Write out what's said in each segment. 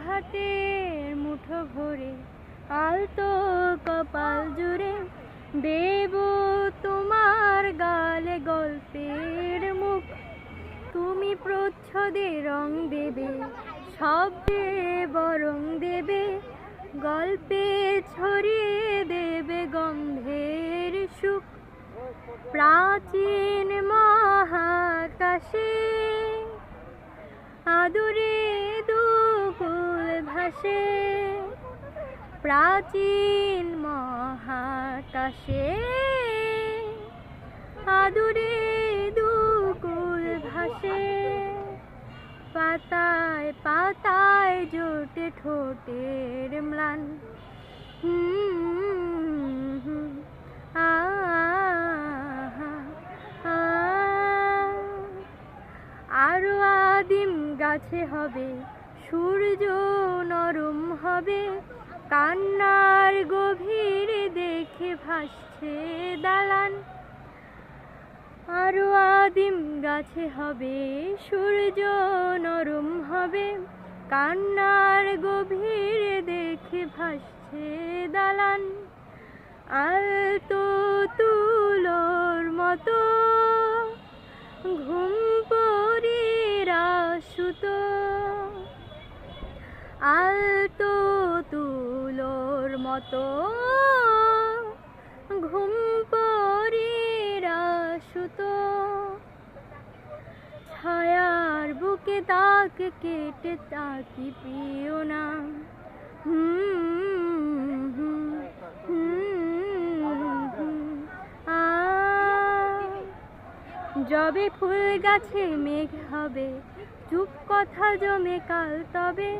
হাতের মুঠো ভরে আলতো কপাল জুড়ে দেব তোমার গালে গল্পের মুখ। তুমি প্রচ্ছদে রং দেবে, শব্দে বরং দেবে, গল্পে ছড়িয়ে দেবে গন্ধের সুখ। প্রাচীন মহাকাশে আদুরে দুকুল ভাসে, প্রাচীন মহাকাশে আদুরে দুকুল ভাসে। পাতায় পাতায় জোটে ঠোঁটের ম্লান, আরো আদিম গাছে হবে সূর্য নরম হবে, কান্নার গভীর দেখে ভাসছে দালান। আরো আদিম গাছে হবে সূর্য নরম হবে, কান্নার গভীর দেখে ভাসছে দালান। আলতো তুলোর মতো ঘুম পরীরা সুতো, আলতো তুলোর মতো ঘুম পরীরা সুতো। ছায়ার বুকে দাগ কেটে তাকি প্রিয় না, যবে ফুল গাছে মেঘ হবে, চুপ কথা জমে কাল তবে,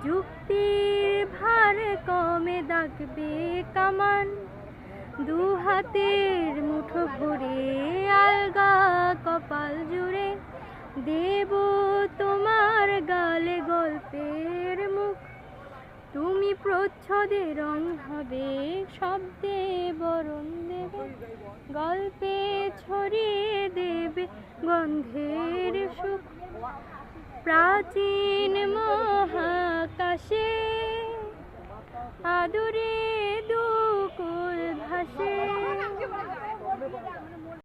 যুক্তির ভার কমে দাগবে কামান। দু হাতের মুঠো ভরে আলগা কপাল জুড়ে দেব তোমার গালে গল্পের মুখ। তুমি প্রচ্ছদে রং হবে, শব্দে বরণ দেবে, গল্পে ছড়িয়ে দেবে গন্ধের সুখ। প্রাচীন মহাকাশে আদুরে দুকুল ভাসে।